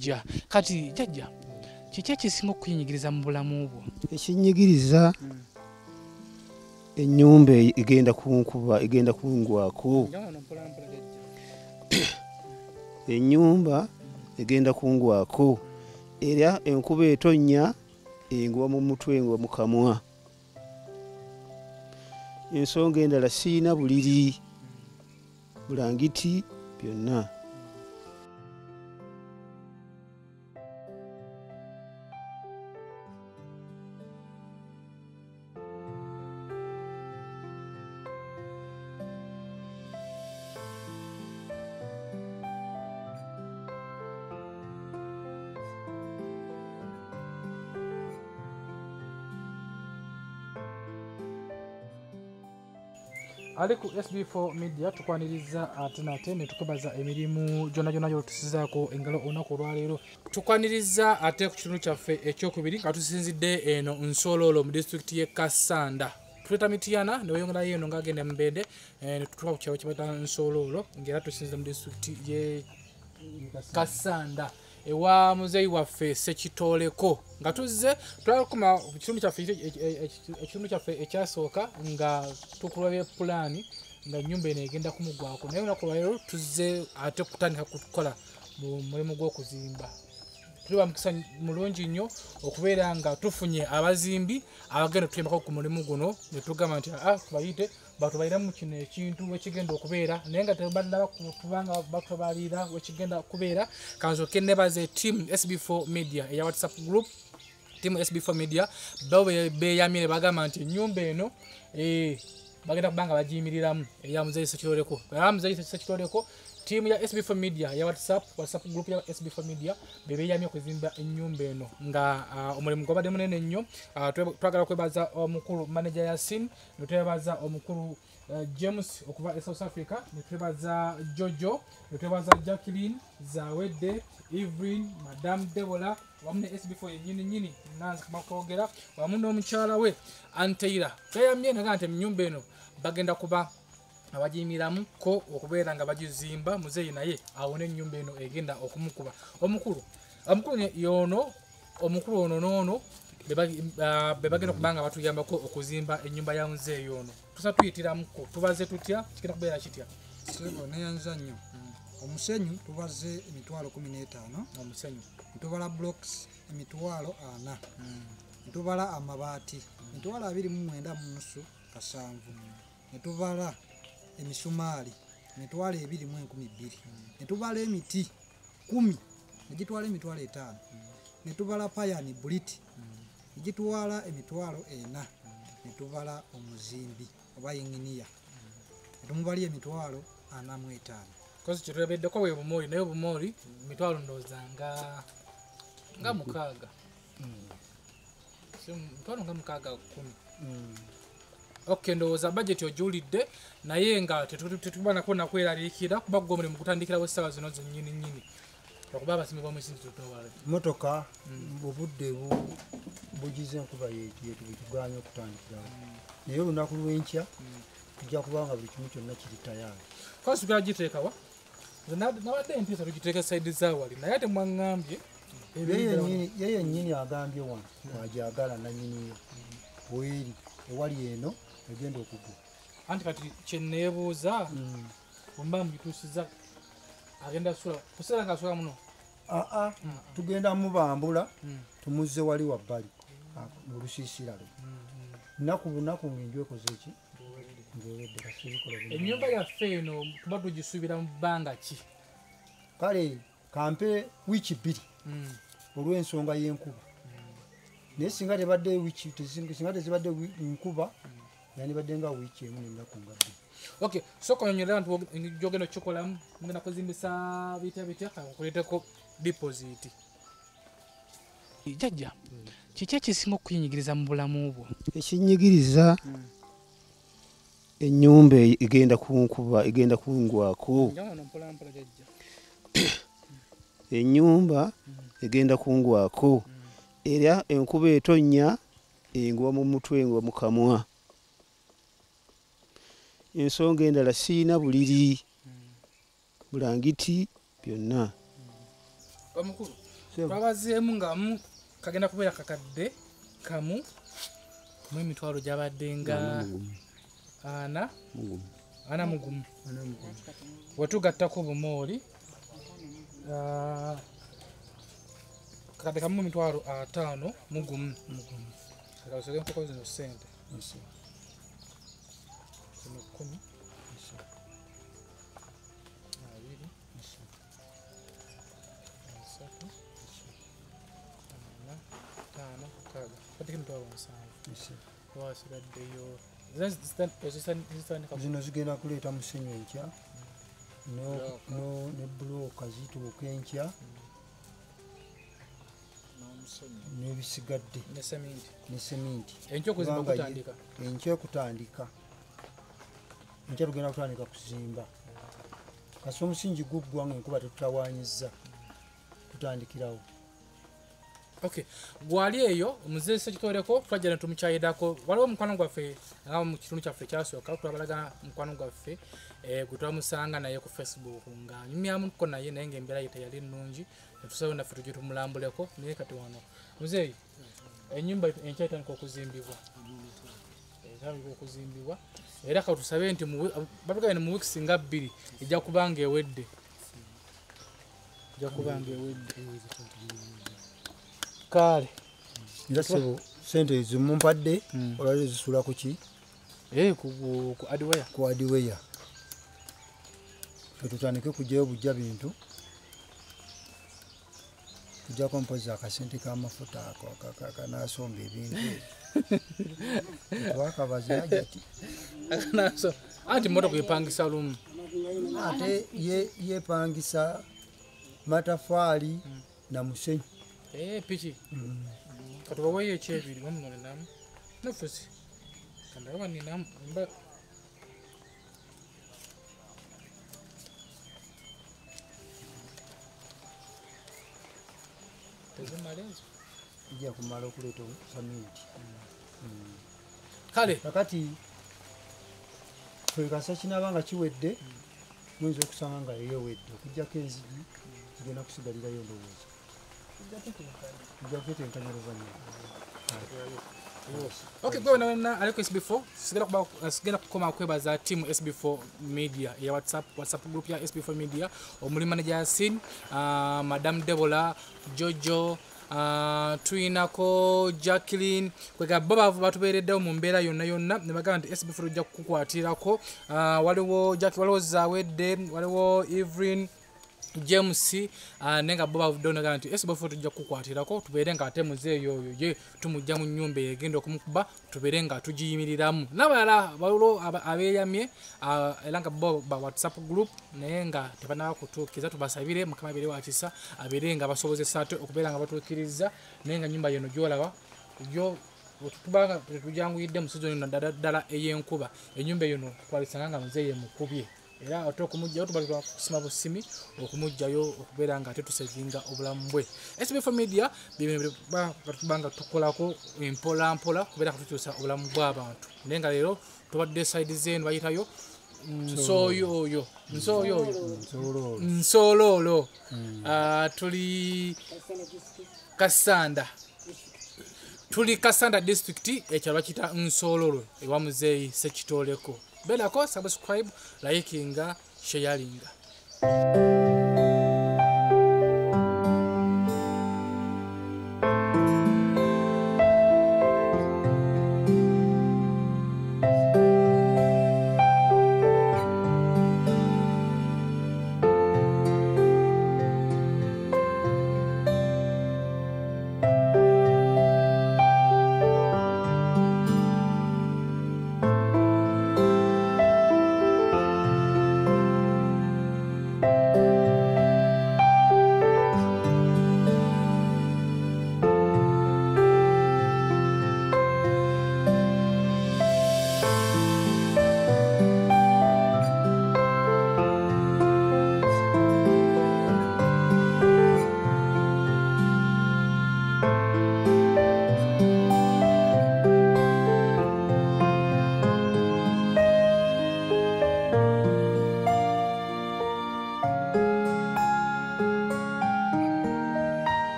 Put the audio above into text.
Ja kati jajja kiki ekisinga okuyinyigiriza mu bulamu bwo? Ekinyigiriza ennyumba egenda kunkuba egenda kungwako. Ennyumba egenda kungwako era enkuba etonnya engwa mu mutwe engwa mu kamwa. Ensonga endala siina buliri bulangiti byonna. Ali ku SB4 Media tukwaniriza ate nate ne tukubaza emirimu gyonna gyonna gyotusizaako engalo olunaku olwaleero. Tukwaniriza ate ku kitundu kyaffe ekyokubiri nga tusinzidde eno Nsololo mu disitulikiti y'e Kassanda. Tuleta Mityana ne weyongerayo eno ng'agenda mu Mbende ne tutuuka ku kyalo kye bayita Nsololo ng'era tusinzidde mu disitulikiti y'e Kassanda ewa muzeeyi waffe Ssekitoleko nga tuzze twakoma ekitundu kyaffe ekyasooka nga tukulabye pulaani nga nnyumba eno egenda kumugwako, naye olunaku lwaleero tuzze ate kutandika kukola mu mulimu gw'okuzimba. Tuliba mukisa mulungi nnyo okubeera nga tufunye abazimbi abagenda tutuyambako ku mulimu guno ne tugamba nti tubayite batubaliramu kino ekintu wekigenda okubeera naye nga tebadala kubanga batubalira wekigenda kubeera. Kanzooke nebaze team SB4 Media eya WhatsApp group. Team SB4 Media beyamire bagamba nti ennyumba eno bagenda kubanga bagiyimiriramu eya muzeeyi Ssekitoleko. Muzeeyi Ssekitoleko team ya SB4 Media ya WhatsApp group ya SB4 Media bebeyamye okuzimba ennyumba eno nga omulimu gwabadde munene nnyo. Twagala kwebaza omukulu manager Yasin, ne twebaza omukulu James okuva South Africa, ne twebaza Jojo, ne twebaza Jacqueline, Zawedde, Evelyn, Madame Debola wamu ne SB4 yennyini Nancy Makwogera wamu n'omukyala we Anteira. Beyamye naga nti ennyumba eno bagenda kuba abagiyimiramu ko okubeera nga bagizimba muzeeyi naye awone ennyumba eno egenda okumukuba. Omukulu ono noono bebagenda kubanga batuyambako okuzimba ennyumba ya muzeeyi ono. Tusa tuyitiramuko tubaze tutya kigenda kubeera kitya? Sebo neyanza nnyo. Omusenyu tubaze emitwalo 15. Omusenyu ntubala blocks emitwalo 4. Ntubala amabaati emitwalo 29.5 kasanvu. Netubala emisumaali emitwalo 2,12. Netubala emiti 10 negitwala emitwalo 5. Netubala payani buliti negitwala emitwalo 4. Netubala omuzimbi oba yinginiya netumubali emitwalo 45. kozi kitulebeddeko bwe bumooli naye obumooli mitwalo ndozanga nga mukaaga. Mitwalo nga mukaaga 10. Okay, ndowooza budget ogiwulidde naye nga tetubana kwonna kweraliikira kuba gwe omulimu gutandikirawo essaawa zino zennyini okuba abasimbi b'omusinzi tutowale Motoka obudde bugize enkuba yetuganya okutandikirawo naye olunaku lw'enkya tujja kubanga buli kimu kyonna kiri tayaali. kozi tugagiteekawa nabadde empiisa tugiteeka saidi zaawali naye ate mwaŋŋambye ye yennyini agambye wano wagyagala nannyiniyo bweri ewali eno egenda okugwa. Anti kati kyenneebuuza bwemba mugituusiza agenda sula kuseera nga asula muno. Tugenda mubambula tumuzze wali wabbali mu lusiisira lwe lunaku ng'enju ekoze eki ng'ewedde kasibikola. Ennyumba yaffe eno tuba tugisuubira mu bbanga ki? Kale kampe wiiki 2 olw'ensonga y'enkuba naye singa tebadde singa tezibadde nkuba yandibadde nga wiiki emu n'ennaku nga 2. Okay, soko nyonyolera nti gyogenda okukikolamu mugenda kuzimbisa bitya okuleeteko deposit. Jajja kiki ekisinga okuyinyigiriza mu bulamu bwo? Ekinyigiriza ennyumba egenda kunkuba egenda kungwako. Ennyumba egenda kungwako era enkuba etonnya engwa mu mutwe engwa mu kamwa. Ensonga endala siina buliri bulangiti byonna. Omukulu twabazeemu nga kagenda kubeera kakadde kamu mu emitwalo gyabadde nga 40 wetugattako bumooli kakadde kamu mu emitwalo 51 akasoge mpoko zino sente zino 10 zino zigenda kuleeta musenyu enkya ne bulooka zituuka enkya n'ebisigadde ne seminti enkya okutandika enkya tugenda kutandika kuzimba kasi omusingi guggwa nga enkuba tetutawaanyizza tutandikirawo. Okay, gwali eyo omuzeyi sekitoleko twajja netumukyayidako waliwo mukwano gwaffe nga mu kitundu kyaffe kyasooka twabalaga mukwano gwaffe gutwamusanga naye ku Facebook nga nyumyamuko naye ng'embeera ye teyali nnungi netusawo naffe tujje tumulambuleko naye kati wano muzeyi ennyumba enkya etandika okuzimbibwa era katusabe nti babagaye ne mu weeks nga 2 ejja kubanga ewedde kale era sebo sente zimumpadde olwali zisula kuki ku adwaya ku adwaya tutandike kujjayo bujja bintu tujjako mpozi akasente k'amafuta kanasomba ebintu twakabaza ajati anti motoka epangisa lumu ate yepangisa matafaali na musenyu piki katubaweyo ekyebiri wamunolinamu nafusi kandaba ninamu mba tezimalezo ija kumala okuleeta saminti kale kakati kwekasa kinabanga kiwedde muyinza okusanga nga yeyewedde okujjako enzigi zigenda kusigalirayo ndowooza Okay, gwe wena aliko SB4 sigenda kukoma kwebaza timu SB4 Media ya WhatsApp group ya SB4 Media omuli manager Yasin, Madam Debola, Jojo, tuinako Jacqueline kwega baba batubereddewo mu mbeera yonna ne bagamba nti SB4 ojja kukukwatirako waliwo Jackie waliwo Zawedde waliwo Evelyn James nenga boba donaga nti SB4 tujja kukwatirako tubeere nga ate muzeeyo oyo ye tumujja mu nnyumba egenda okumukuba tubeere nga tugiyimiriramu n'abalala balulo abeeyamye era nga bo ba WhatsApp group naye nga tebanaba kutuukiza tubasabire mukama bere wakisa abeere nga basobozesa ate okubeera nga batuukiriza naye nga nnyumba yeno gyolaba yo otubanga tujanguyidde mu sizoni ddala ey'enkuba ennyumba eno twalisanga nga muzeeyo mukubye era ate okumujjayo tubalirwa kusima busimi okumujjayo okubeera nga ate tusevinga obulamu bwe SB4 Media bibanga tukolako empolampola kubeera katukyusa obulamu bw'abantu naye nga leero tubadde side zenu bayitayo Nsololo tuli Kasanda district ekyalwa kita Nsololo ewa muzeeyi Sekitoleko belako subscribe likinga sharinga